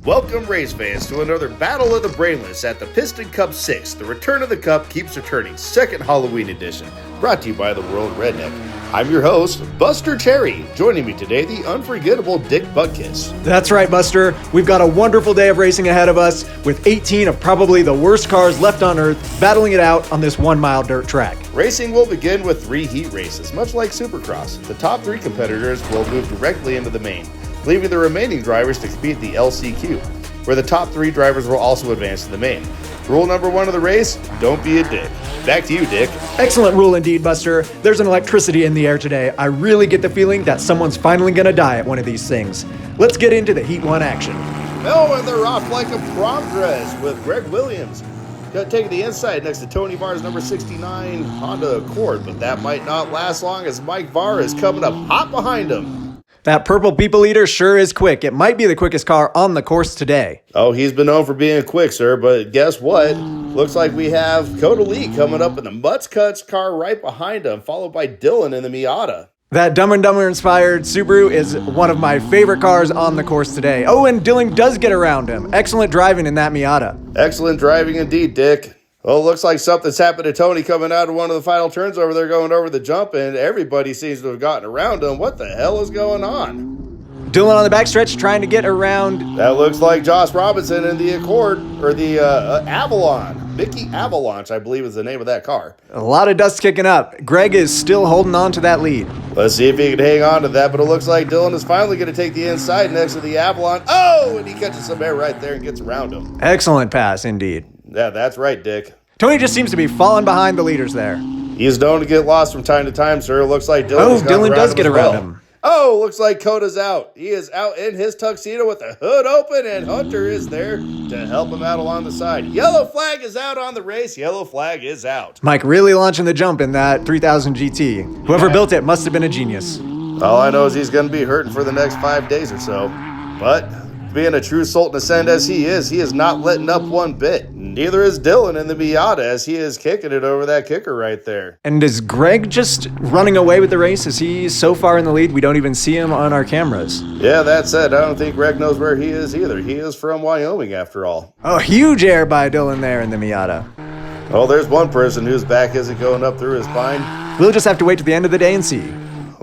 Welcome, race fans, to another Battle of the Brainless at the Piston Cup 6. The Return of the Cup keeps returning, second Halloween edition, brought to you by the World Redneck. I'm your host, Buster Cherry. Joining me today, the unforgettable Dick Butkus. That's right, Buster. We've got a wonderful day of racing ahead of us, with 18 of probably the worst cars left on Earth battling it out on this 1 mile dirt track. Racing will begin with 3 heat races, much like Supercross. The top 3 competitors will move directly into the main, leaving the remaining drivers to compete the LCQ, where the top 3 drivers will also advance to the main. Rule number 1 of the race, don't be a dick. Back to you, Dick. Excellent rule indeed, Buster. There's an electricity in the air today. I really get the feeling that someone's finally gonna die at one of these things. Let's get into the Heat 1 action. Oh, and they're off like a prom dress with Greg Williams taking the inside next to Tony Varra's number 69 Honda Accord, but that might not last long as Mike Varra is coming up hot behind him. That purple people eater sure is quick. It might be the quickest car on the course today. Oh, he's been known for being quick, sir, but guess what? Looks like we have Coda Lee coming up in the Mutz Cuts car right behind him, followed by Dylan in the Miata. That Dumb and Dumber inspired Subaru is one of my favorite cars on the course today. Oh, and Dylan does get around him. Excellent driving in that Miata. Excellent driving indeed, Dick. Well, it looks like something's happened to Tony coming out of one of the final turns over there going over the jump, and everybody seems to have gotten around him. What the hell is going on? Dylan on the backstretch trying to get around. That looks like Josh Robinson in the Accord, or the Avalon. Mickey Avalanche, I believe is the name of that car. A lot of dust kicking up. Greg is still holding on to that lead. Let's see if he can hang on to that, but it looks like Dylan is finally going to take the inside next to the Avalon. Oh, and he catches some air right there and gets around him. Excellent pass, indeed. Yeah, that's right, Dick. Tony just seems to be falling behind the leaders there. He's known to get lost from time to time, sir. Looks like Dylan does get around him. Oh, looks like Coda's out. He is out in his tuxedo with the hood open, and Hunter is there to help him out along the side. Yellow flag is out on the race. Yellow flag is out. Mike really launching the jump in that 3000 GT. Whoever built it must have been a genius. All I know is he's going to be hurting for the next 5 days or so. But being a true Sultan Ascend as he is not letting up one bit. Neither is Dylan in the Miata as he is kicking it over that kicker right there. And is Greg just running away with the race? Is he so far in the lead we don't even see him on our cameras? Yeah, that said, I don't think Greg knows where he is either. He is from Wyoming after all. Oh, huge air by Dylan there in the Miata. Oh, there's one person whose back isn't going up through his spine. We'll just have to wait to the end of the day and see.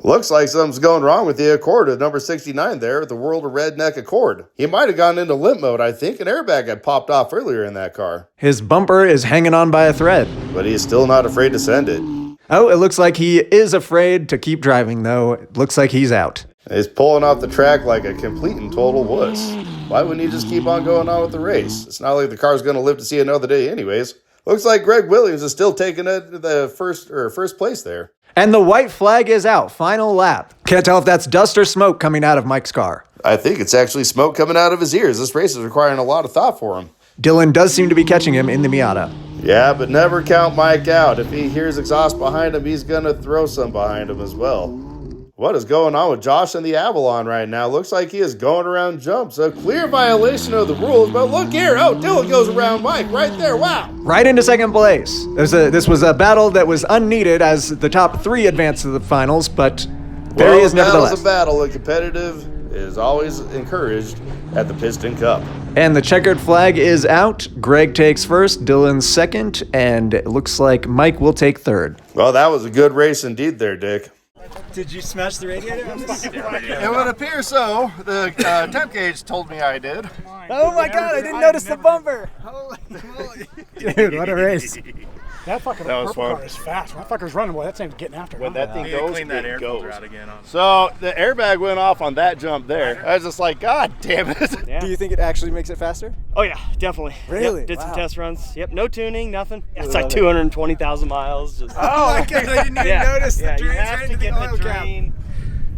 Looks like something's going wrong with the Accord at number 69 there, the World of Redneck Accord. He might have gone into limp mode. I think an airbag had popped off earlier in that car. His bumper is hanging on by a thread. But he's still not afraid to send it. Oh, it looks like he is afraid to keep driving, though. It looks like he's out. He's pulling off the track like a complete and total wuss. Why wouldn't he just keep on going on with the race? It's not like the car's going to live to see another day anyways. Looks like Greg Williams is still taking the first place there. And the white flag is out. Final lap. Can't tell if that's dust or smoke coming out of Mike's car. I think it's actually smoke coming out of his ears. This race is requiring a lot of thought for him. Dylan does seem to be catching him in the Miata. Yeah, but never count Mike out. If he hears exhaust behind him, he's going to throw some behind him as well. What is going on with Josh and the Avalon right now? Looks like he is going around jumps. A clear violation of the rules, but look here. Oh, Dylan goes around Mike right there. Wow. Right into second place. This was a battle that was unneeded as the top 3 advanced to the finals, but there he is nevertheless. Battle's a battle, and competitive is always encouraged at the Piston Cup. And the checkered flag is out. Greg takes first, Dylan second, and it looks like Mike will take third. Well, that was a good race indeed there, Dick. Did you smash the radiator? It would appear so. The temp gauge told me I did. Oh my god, I didn't notice the bumper. Holy moly. Dude, what a race. That fucking purple car is fast. When that fucker's running, boy, that thing's getting after When him. that thing goes, clean that it air goes. filter out again. So the airbag went off on that jump there. I was just like, God damn it. Yeah. Do you think it actually makes it faster? Oh yeah, definitely. Really? Yep, did some Wow. test runs. Yep, no tuning, nothing. It's Love like it. 220,000 miles. Just Oh, I didn't even notice the you drains have right to into get the oil the cap. drain.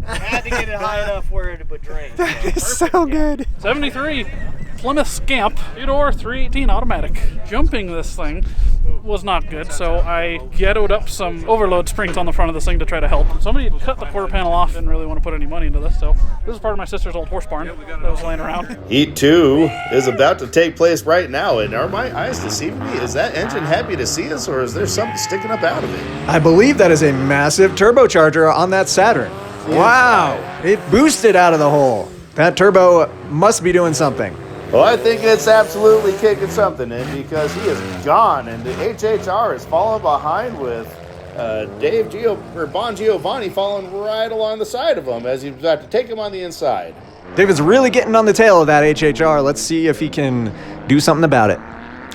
You had to get it high enough where it would drain. That is so good. 73 Plymouth Scamp, 318 automatic. Jumping this thing was not good, so I ghettoed up some overload springs on the front of this thing to try to help. Somebody had cut the quarter panel off, didn't really want to put any money into this, so this is part of my sister's old horse barn that was laying around. Heat 2 is about to take place right now, and are my eyes deceiving me? Is that engine happy to see us, or is there something sticking up out of it? I believe that is a massive turbocharger on that Saturn. Wow, it boosted out of the hole. That turbo must be doing something. Well, I think it's absolutely kicking something in because he is gone, and the HHR is falling behind with Bon Giovanni falling right along the side of him as he's about to take him on the inside. David's really getting on the tail of that HHR. Let's see if he can do something about it.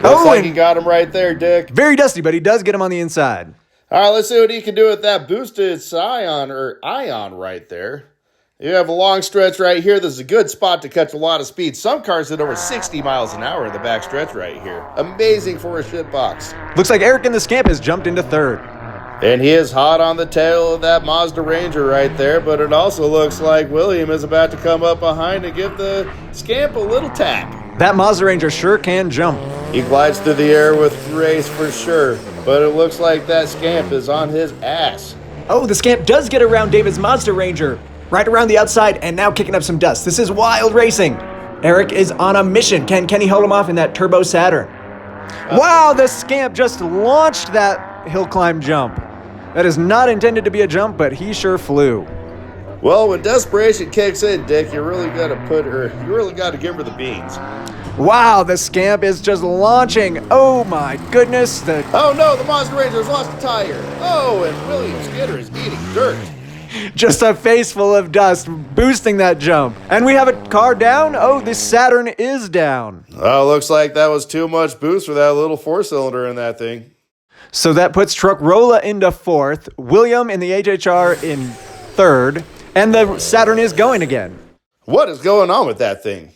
Looks like he got him right there, Dick. Very dusty, but he does get him on the inside. All right, let's see what he can do with that boosted ion right there. You have a long stretch right here. This is a good spot to catch a lot of speed. Some cars hit over 60 miles an hour in the back stretch right here. Amazing for a shit box. Looks like Eric in the Scamp has jumped into third. And he is hot on the tail of that Mazda Ranger right there, but it also looks like William is about to come up behind and give the Scamp a little tap. That Mazda Ranger sure can jump. He glides through the air with grace for sure, but it looks like that Scamp is on his ass. Oh, the Scamp does get around David's Mazda Ranger. Right around the outside and now kicking up some dust. This is wild racing. Eric is on a mission. Can he hold him off in that Turbo Saturn? Wow, the Scamp just launched that hill climb jump. That is not intended to be a jump, but he sure flew. Well, when desperation kicks in, Dick, you really got to give her the beans. Wow, the Scamp is just launching. Oh my goodness. Oh no, the Mazda Ranger has lost a tire. Oh, and William Skinner is eating dirt. Just a face full of dust, boosting that jump. And we have a car down. Oh, the Saturn is down. Oh, looks like that was too much boost for that little four-cylinder in that thing. So that puts Truckrolla into fourth, William in the HHR in third, and the Saturn is going again. What is going on with that thing?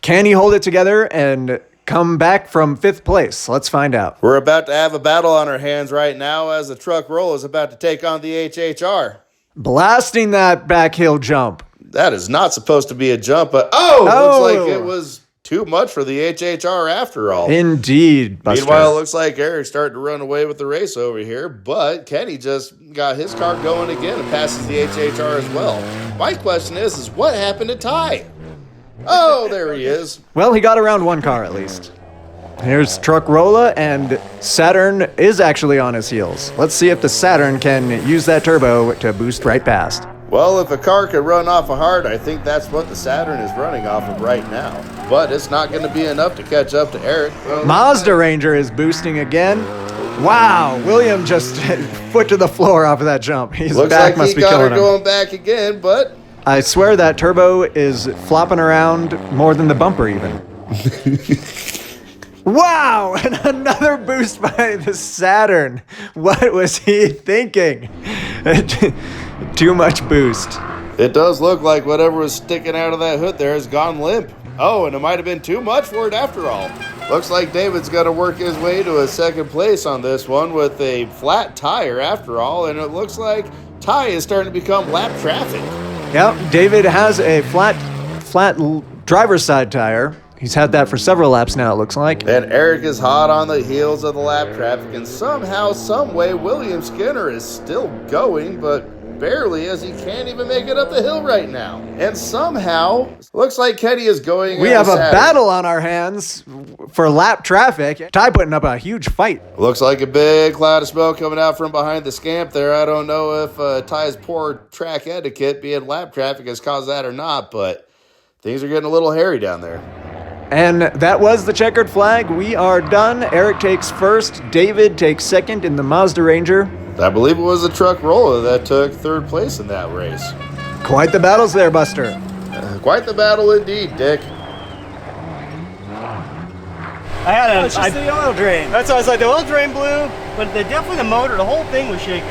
Can he hold it together and come back from fifth place? Let's find out. We're about to have a battle on our hands right now as the Truckrolla is about to take on the HHR. Blasting that back hill jump. That is not supposed to be a jump, but looks like it was too much for the HHR after all. Indeed, Buster. Meanwhile, it looks like Eric's starting to run away with the race over here, but Kenny just got his car going again and passes the HHR as well. My question is what happened to Ty? Oh, there he is. Well, he got around one car at least. Here's Truckrolla, and Saturn is actually on his heels. Let's see if the Saturn can use that turbo to boost right past. Well, if a car could run off a hard, I think that's what the Saturn is running off of right now. But it's not going to be enough to catch up to Eric. Mazda Ranger is boosting again. Wow, William just foot to the floor off of that jump. His Looks back like must he be got killing her him. going back again, but I swear that turbo is flopping around more than the bumper even. Wow, and another boost by the Saturn. What was he thinking? Too much boost. it does look like whatever was sticking out of that hood there has gone limp. Oh, and it might have been too much for it after all. Looks like David's got to work his way to a second place on this one with a flat tire after all, and it looks like Ty is starting to become lap traffic. Yep, David has a flat driver's side tire. He's had that for several laps now, it looks like. And Eric is hot on the heels of the lap traffic, and somehow, someway, William Skinner is still going, but barely, as he can't even make it up the hill right now. And somehow, looks like Kenny is going. We have a battle on our hands for lap traffic. Ty putting up a huge fight. Looks like a big cloud of smoke coming out from behind the Scamp there. I don't know if Ty's poor track etiquette being lap traffic has caused that or not, but things are getting a little hairy down there. And that was the checkered flag. We are done. Eric takes first. David takes second in the Mazda Ranger. I believe it was the Truckrolla that took third place in that race. Quite the battles there, Buster. Quite the battle indeed, Dick. It's just the oil drain. That's why I was like, the oil drain blew, but definitely the motor, the whole thing was shaking.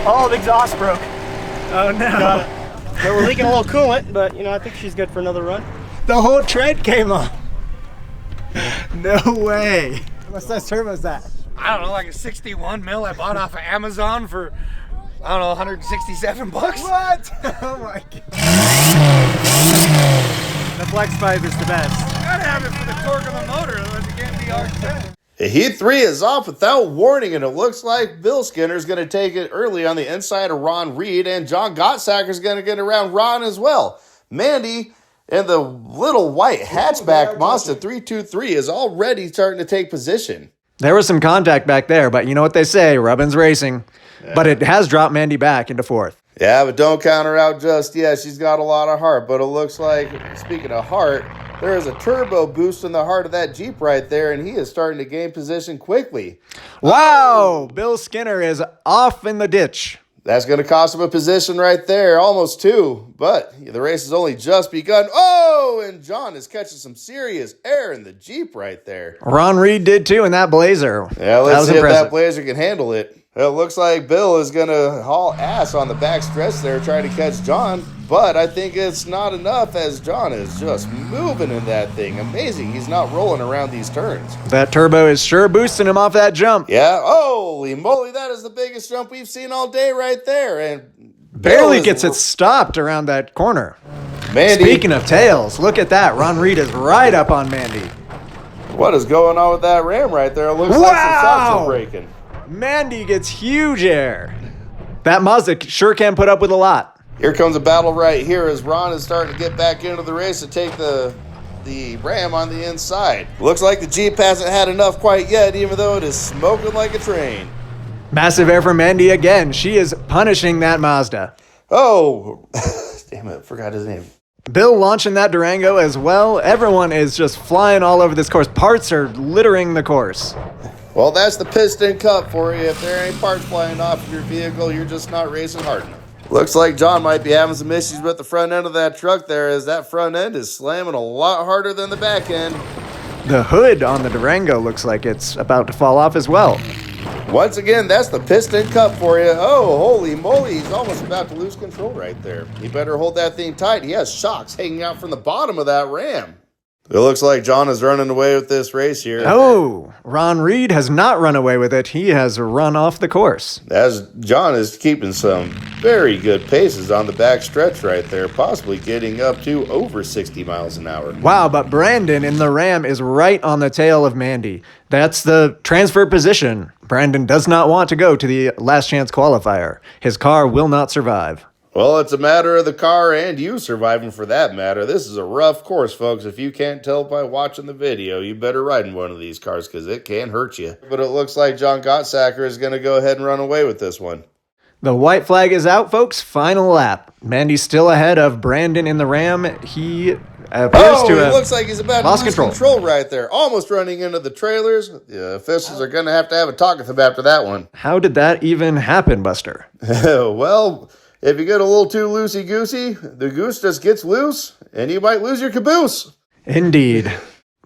All the exhaust broke. Oh no. So we're leaking a little coolant, but I think she's good for another run. The whole tread came off. No way. What size turbo is that? I don't know, like a 61 mil I bought off of Amazon for, I don't know, $167. What? Oh my god. The flex pipe is the best. You gotta have it for the torque of the motor, otherwise it can't be R10. Heat 3 is off without warning, and it looks like Bill Skinner's going to take it early on the inside of Ron Reed, and John Gottsacker's going to get around Ron as well. Mandy and the little white hatchback Mazda 323 is already starting to take position. There was some contact back there, but you know what they say, rubbin's racing. Yeah. But it has dropped Mandy back into fourth. Yeah, but don't count her out just yet. She's got a lot of heart, but it looks like, speaking of heart, there is a turbo boost in the heart of that Jeep right there, and he is starting to gain position quickly. Wow, Bill Skinner is off in the ditch. That's going to cost him a position right there, almost 2. But the race has only just begun. Oh, and John is catching some serious air in the Jeep right there. Ron Reed did too in that Blazer. Yeah, let's see if that Blazer can handle it. It looks like Bill is going to haul ass on the back stretch there trying to catch John. But I think it's not enough as John is just moving in that thing. Amazing. He's not rolling around these turns. That turbo is sure boosting him off that jump. Yeah. Holy moly. That is the biggest jump we've seen all day right there. And barely gets it stopped around that corner. Mandy. Speaking of tails, look at that. Ron Reed is right up on Mandy. What is going on with that Ram right there? It looks like some shocks are breaking. Mandy gets huge air. That Mazda sure can put up with a lot. Here comes a battle right here as Ron is starting to get back into the race to take the Ram on the inside. Looks like the Jeep hasn't had enough quite yet, even though it is smoking like a train. Massive air for Mandy again. She is punishing that Mazda. Oh, damn it, forgot his name. Bill launching that Durango as well. Everyone is just flying all over this course. Parts are littering the course. Well, that's the Piston Cup for you. If there ain't parts flying off of your vehicle, you're just not racing hard enough. Looks like John might be having some issues with the front end of that truck there, as that front end is slamming a lot harder than the back end. The hood on the Durango looks like it's about to fall off as well. Once again, that's the Piston Cup for you. Oh, holy moly, he's almost about to lose control right there. He better hold that thing tight. He has shocks hanging out from the bottom of that Ram. It looks like John is running away with this race here. Oh, Ron Reed has not run away with it. He has run off the course. As John is keeping some very good paces on the back stretch right there, possibly getting up to over 60 miles an hour. Wow, but Brandon in the Ram is right on the tail of Mandy. That's the transfer position. Brandon does not want to go to the last chance qualifier. His car will not survive. Well, it's a matter of the car and you surviving for that matter. This is a rough course, folks. If you can't tell by watching the video, you better ride in one of these cars because it can hurt you. But it looks like John Gottsacker is going to go ahead and run away with this one. The white flag is out, folks. Final lap. Mandy's still ahead of Brandon in the Ram. He appears to have looks like he's about to lose control right there. Almost running into the trailers. The officials are going to have a talk with him after that one. How did that even happen, Buster? Well, if you get a little too loosey-goosey, the goose just gets loose, and you might lose your caboose. Indeed.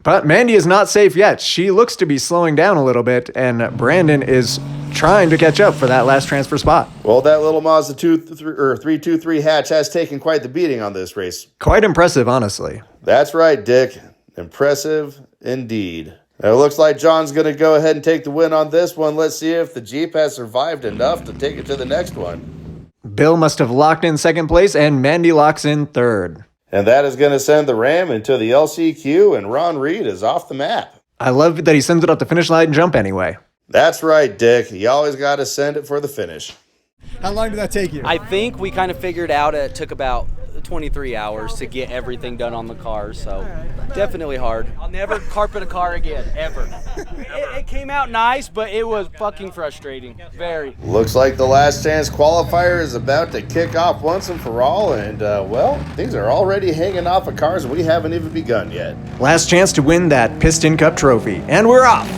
But Mandy is not safe yet. She looks to be slowing down a little bit, and Brandon is trying to catch up for that last transfer spot. Well, that little Mazda 323 hatch has taken quite the beating on this race. Quite impressive, honestly. That's right, Dick. Impressive indeed. It looks like John's going to go ahead and take the win on this one. Let's see if the Jeep has survived enough to take it to the next one. Bill must have locked in second place, and Mandy locks in third. And that is going to send the Ram into the LCQ, and Ron Reed is off the map. I love that he sends it up the finish line and jump anyway. That's right, Dick. You always got to send it for the finish. How long did that take you? I think we kind of figured out it took about 23 hours to get everything done on the car, so definitely hard. I'll never carpet a car again, ever. It came out nice, but it was fucking frustrating. Very. Looks like the last chance qualifier is about to kick off once and for all, and well, things are already hanging off of cars we haven't even begun yet. Last chance to win that Piston Cup trophy, and we're off.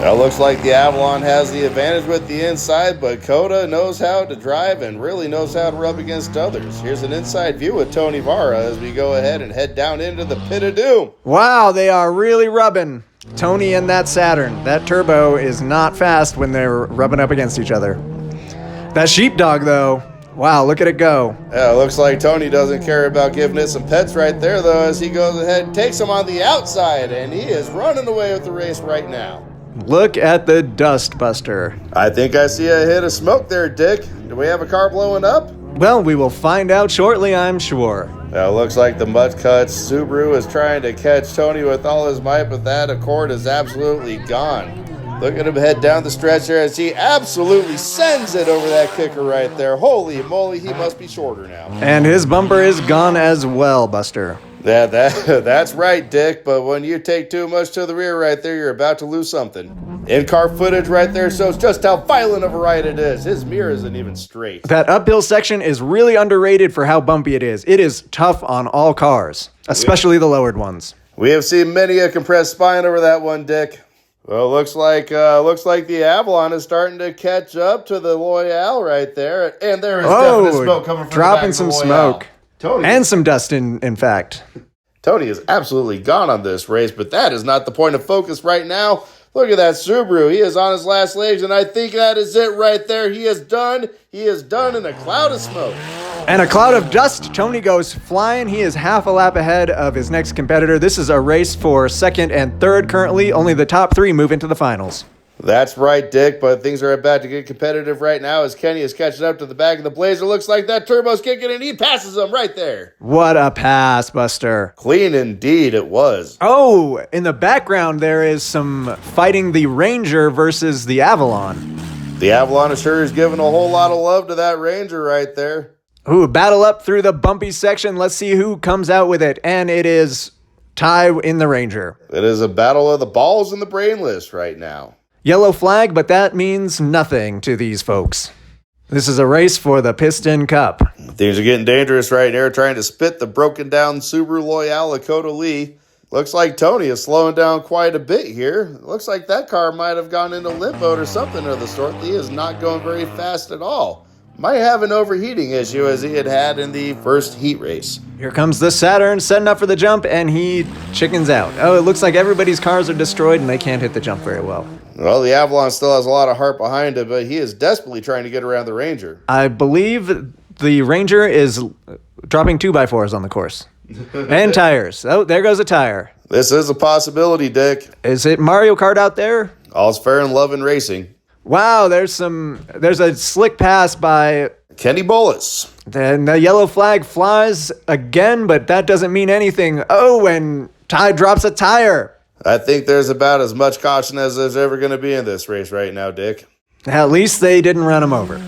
Well, looks like the Avalon has the advantage with the inside, but Coda knows how to drive and really knows how to rub against others. Here's an inside view with Tony Varra as we go ahead and head down into the pit of doom. Wow, they are really rubbing. Tony and that Saturn. That turbo is not fast when they're rubbing up against each other. That sheepdog, though, wow, look at it go. Yeah, looks like Tony doesn't care about giving it some pets right there, though, as he goes ahead and takes him on the outside, and he is running away with the race right now. Look at the dust, Buster. I think I see a hit of smoke there, Dick. Do we have a car blowing up? Well, we will find out shortly, I'm sure. Now, it looks like the Mudcuts Subaru is trying to catch Tony with all his might, but that Accord is absolutely gone. Look at him head down the stretch there as he absolutely sends it over that kicker right there. Holy moly, he must be shorter now. And his bumper is gone as well, Buster. Yeah, that's right, Dick. But when you take too much to the rear right there, you're about to lose something. In-car footage right there shows just how violent of a ride it is. His mirror isn't even straight. That uphill section is really underrated for how bumpy it is. It is tough on all cars, especially the lowered ones. We have seen many a compressed spine over that one, Dick. Well, looks like the Avalon is starting to catch up to the Loyale right there, and there is definite smoke coming from dropping the back of some the Loyale. smoke. Tony, And some dust, in fact. Tony is absolutely gone on this race, but that is not the point of focus right now. Look at that Subaru. He is on his last legs, and I think that is it right there. He is done. He is done in a cloud of smoke. And a cloud of dust. Tony goes flying. He is half a lap ahead of his next competitor. This is a race for second and third currently. Only the top three move into the finals. That's right, Dick, but things are about to get competitive right now as Kenny is catching up to the back of the Blazer. Looks like that turbo's kicking and he passes him right there. What a pass, Buster. Clean indeed it was. Oh, in the background there is some fighting the Ranger versus the Avalon. The Avalon sure is giving a whole lot of love to that Ranger right there. Ooh, battle up through the bumpy section. Let's see who comes out with it. And it is Ty in the Ranger. It is a battle of the balls and the brainless right now. Yellow flag, but that means nothing to these folks. This is a race for the Piston Cup. Things are getting dangerous right here, trying to spit the broken down Subaru Loyale Lakota Lee. Looks like Tony is slowing down quite a bit here. Looks like that car might have gone into limp mode or something of the sort. Lee is not going very fast at all. Might have an overheating issue as he had in the first heat race. Here comes the Saturn setting up for the jump, and he chickens out. Oh, it looks like everybody's cars are destroyed and they can't hit the jump very well. Well, the Avalon still has a lot of heart behind it, but he is desperately trying to get around the Ranger. I believe the Ranger is dropping 2x4s on the course. And tires. Oh, there goes a tire. This is a possibility, Dick. Is it Mario Kart out there? All's fair in love and racing. Wow, there's a slick pass by Kenny Bolus. Then the yellow flag flies again, but that doesn't mean anything. Oh, and Ty drops a tire. I think there's about as much caution as there's ever going to be in this race right now, Dick. At least they didn't run him over.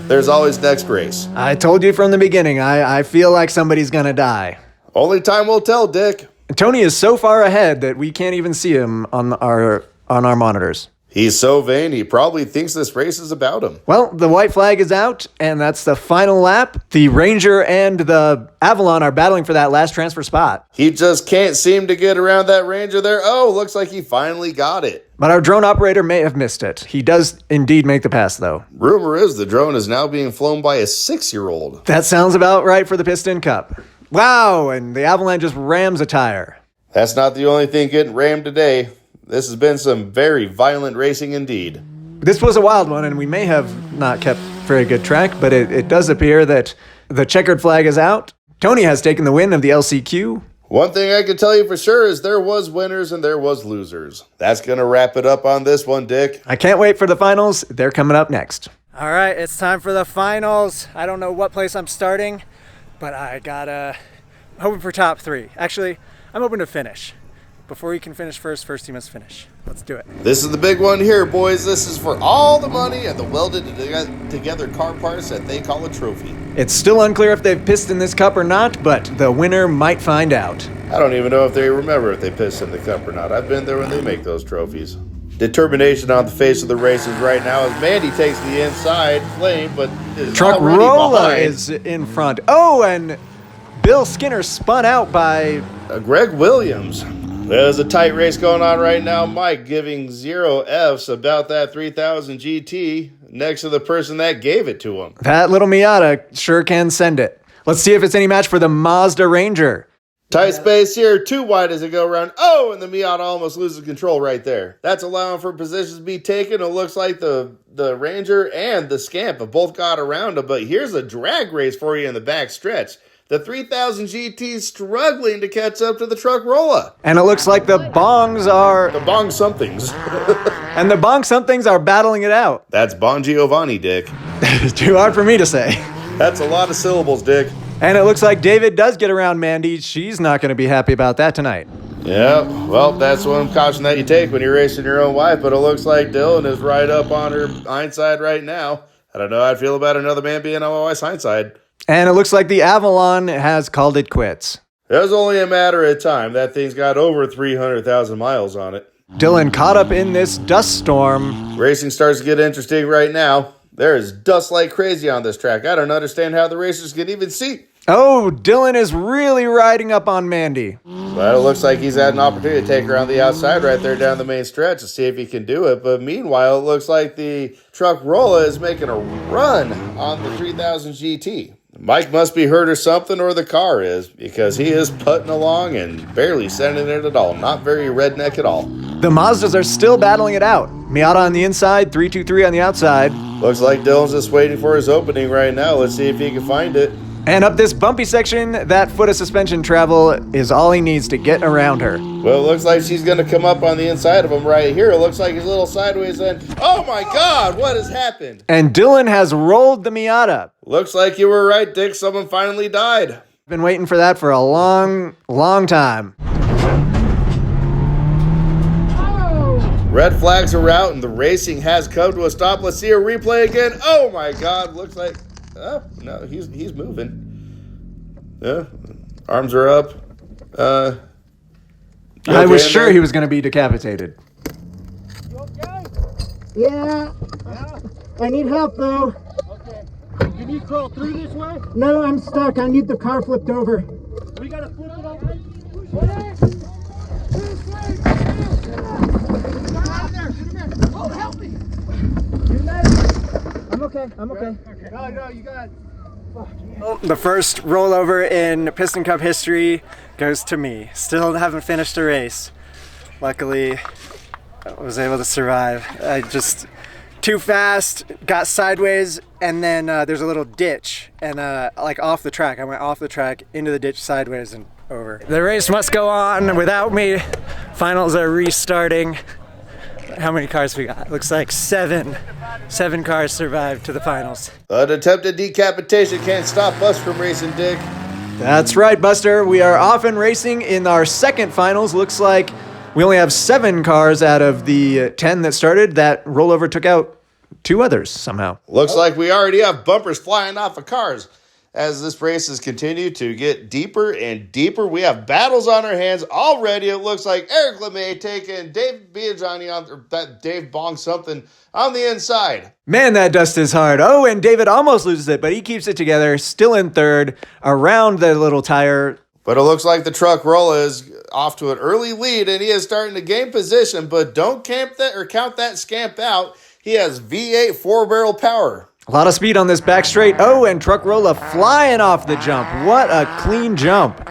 There's always next race. I told you from the beginning, I feel like somebody's gonna die. Only time will tell, Dick. Tony is so far ahead that we can't even see him on our monitors. He's so vain, he probably thinks this race is about him. Well, the white flag is out, and that's the final lap. The Ranger and the Avalon are battling for that last transfer spot. He just can't seem to get around that Ranger there. Oh, looks like he finally got it. But our drone operator may have missed it. He does indeed make the pass, though. Rumor is the drone is now being flown by a 6-year-old. That sounds about right for the Piston Cup. Wow, and the Avalon just rams a tire. That's not the only thing getting rammed today. This has been some very violent racing indeed. This was a wild one, and we may have not kept very good track, but it does appear that the checkered flag is out. Tony has taken the win of the LCQ. One thing I can tell you for sure is there was winners and there was losers. That's going to wrap it up on this one, Dick. I can't wait for the finals. They're coming up next. All right, it's time for the finals. I don't know what place I'm starting, but I'm hoping for top 3. Actually, I'm hoping to finish. Before you can finish first he must finish. Let's do it. This is the big one here, boys. This is for all the money and the welded together car parts that they call a trophy. It's still unclear if they've pissed in this cup or not, but the winner might find out. I don't even know if they remember if they pissed in the cup or not. I've been there when they make those trophies. Determination on the face of the races right now as Mandy takes the inside lane, but is Truck already Rolla behind. is in front. Oh, and Bill Skinner spun out by Greg Williams. There's a tight race going on right now. Mike giving 0 Fs about that 3000 GT next to the person that gave it to him. that little Miata. Sure can send it. Let's see if it's any match for the Mazda Ranger. Tight space here, too wide as it go around. Oh, and the Miata almost loses control right there. That's allowing for positions to be taken. It looks like the Ranger and the Scamp have both got around him, but here's a drag race for you in the back stretch. The 3000 GT struggling to catch up to the Truck Rolla. And it looks like the Bongs are... The Bong somethings. And the Bong somethings are battling it out. That's Bon Giovanni, Dick. It's too hard for me to say. That's a lot of syllables, Dick. And it looks like David does get around Mandy. She's not going to be happy about that tonight. Yeah, well, that's one caution that you take when you're racing your own wife, but it looks like Dylan is right up on her hindside right now. I don't know how I'd feel about another man being on my wife's hindside. And it looks like the Avalon has called it quits. It was only a matter of time. That thing's got over 300,000 miles on it. Dylan caught up in this dust storm. Racing starts to get interesting right now. There is dust like crazy on this track. I don't understand how the racers can even see. Oh, Dylan is really riding up on Mandy. But it looks like he's had an opportunity to take her on the outside right there down the main stretch to see if he can do it. But meanwhile, it looks like the truck Rolla is making a run on the 3000 GT. Mike must be hurt or something, or the car is, because he is putting along and barely sending it at all. Not very redneck at all. The Mazdas are still battling it out. Miata on the inside, 323 on the outside. Looks like Dylan's just waiting for his opening right now. Let's see if he can find it. And up this bumpy section, that foot of suspension travel is all he needs to get around her. Well, it looks like she's going to come up on the inside of him right here. It looks like he's a little sideways then. Oh my God, what has happened? And Dylan has rolled the Miata. Looks like you were right, Dick. Someone finally died. Been waiting for that for a long, long time. Red flags are out and the racing has come to a stop. Let's see a replay again. Oh my God, looks like... Oh, no, he's moving. Yeah, arms are up. I was sure he was going to be decapitated. You okay? Yeah. I need help, though. Okay. Can you crawl through this way? No, I'm stuck. I need the car flipped over. We gotta flip it over. Oh, help me! I'm okay. I'm okay. No, you got it. The first rollover in Piston Cup history goes to me. Still haven't finished a race. Luckily, I was able to survive. I just too fast, got sideways, and then there's a little ditch, and like off the track. I went off the track into the ditch sideways and over. The race must go on without me. Finals are restarting. How many cars we got? Looks like seven cars survived to the finals. An attempted decapitation can't stop us from racing, Dick. That's right, Buster. We are off and racing in our second finals. Looks like we only have 7 cars out of the 10 that started. That rollover took out 2 others somehow. Looks like we already have bumpers flying off of cars. As this race has continued to get deeper and deeper, we have battles on our hands already. It looks like Eric LeMay taking Dave Biagiani on, or that Dave Bong something on the inside. Man, that dust is hard. Oh, and David almost loses it, but he keeps it together, still in third, around the little tire. But it looks like the truck Rolla is off to an early lead, and he is starting to gain position, but don't count that scamp out. He has V8 4-barrel power. A lot of speed on this back straight. Oh, and Truck Rolla flying off the jump. What a clean jump.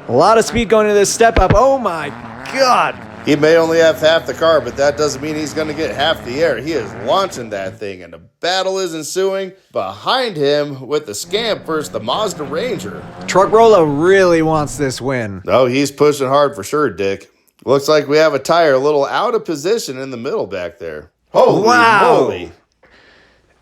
A lot of speed going into this step up. Oh my God. He may only have half the car, but that doesn't mean he's going to get half the air. He is launching that thing, and a battle is ensuing behind him with the Scamp versus the Mazda Ranger. Truck Rolla really wants this win. Oh, he's pushing hard for sure, Dick. Looks like we have a tire a little out of position in the middle back there. Holy moly.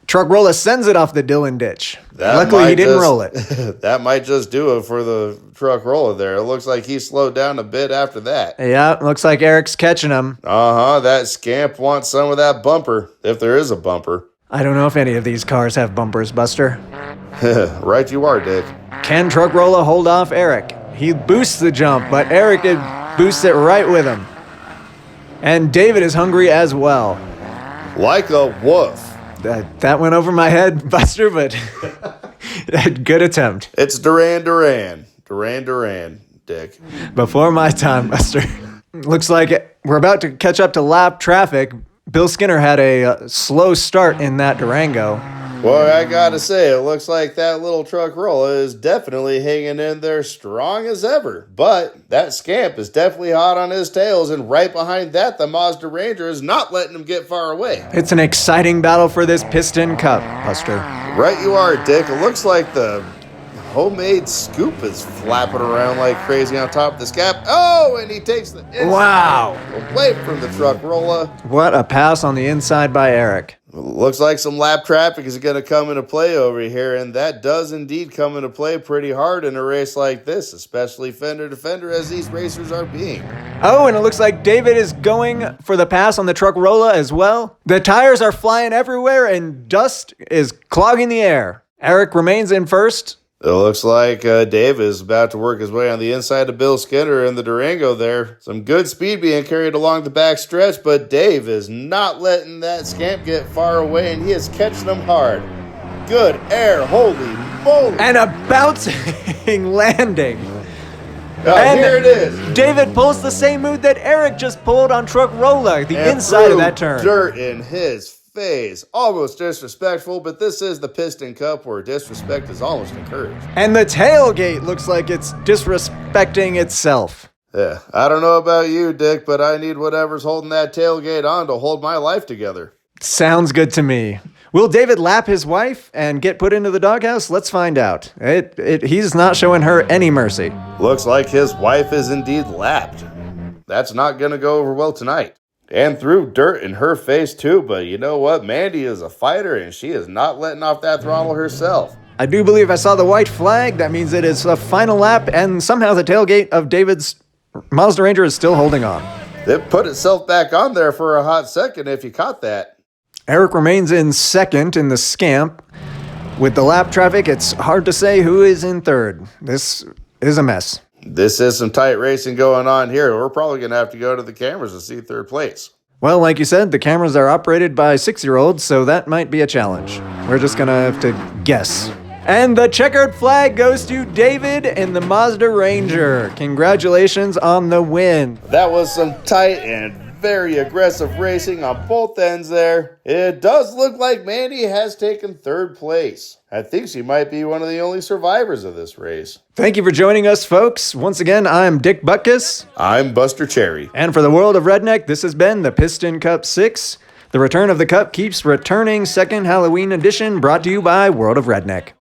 Truck Rolla sends it off the Dylan ditch. Luckily, he didn't roll it. That might just do it for the truck Rolla there. It looks like he slowed down a bit after that. Yeah, looks like Eric's catching him. That Scamp wants some of that bumper, if there is a bumper. I don't know if any of these cars have bumpers, Buster. Right you are, Dick. Can Truck Rolla hold off Eric? He boosts the jump, but Eric boosts it right with him. And David is hungry as well. Like a wolf. That went over my head, Buster, but good attempt. It's Duran, Dick. Before my time, Buster. Looks like we're about to catch up to lap traffic. Bill Skinner had a slow start in that Durango. Well, I gotta say, it looks like that little truck Rolla is definitely hanging in there strong as ever. But that Scamp is definitely hot on his tails, and right behind that, the Mazda Ranger is not letting him get far away. It's an exciting battle for this Piston Cup, Buster. Right you are, Dick. It looks like the homemade scoop is flapping around like crazy on top of the Scamp. Oh, and he takes the inside away from the truck Rolla. What a pass on the inside by Eric. Looks like some lap traffic is going to come into play over here, and that does indeed come into play pretty hard in a race like this, especially fender to fender as these racers are being. Oh, and it looks like David is going for the pass on the truck Rolla as well. The tires are flying everywhere, and dust is clogging the air. Eric remains in first. It looks like Dave is about to work his way on the inside of Bill Skinner in the Durango there. Some good speed being carried along the back stretch, but Dave is not letting that scamp get far away, and he is catching them hard. Good air, holy moly. And a bouncing landing. And here it is. David pulls the same move that Eric just pulled on Truck Rolla, the And inside of that turn. Dirt in his face. Almost disrespectful, but this is the Piston Cup where disrespect is almost encouraged. And the tailgate looks like it's disrespecting itself. Yeah, I don't know about you, Dick, but I need whatever's holding that tailgate on to hold my life together. Sounds good to me. Will David lap his wife and get put into the doghouse? Let's find out. He's not showing her any mercy. Looks like his wife is indeed lapped. That's not going to go over well tonight. And threw dirt in her face too, but you know what? Mandy is a fighter and she is not letting off that throttle herself. I do believe I saw the white flag. That means it is a final lap, and somehow the tailgate of David's Mazda Ranger is still holding on. It put itself back on there for a hot second if you caught that. Eric remains in second in the Scamp. With the lap traffic, it's hard to say who is in third. This is a mess. This is some tight racing going on here. We're probably going to have to go to the cameras to see third place. Well, like you said, the cameras are operated by 6-year-olds, so that might be a challenge. We're just going to have to guess. And the checkered flag goes to David in the Mazda Ranger. Congratulations on the win. That was some tight and very aggressive racing on both ends there. It does look like Mandy has taken third place. I think she might be one of the only survivors of this race. Thank you for joining us, folks. Once again, I'm Dick Butkus. I'm Buster Cherry. And for the World of Redneck, this has been the Piston Cup 6. The return of the Cup keeps returning, second Halloween edition, brought to you by World of Redneck.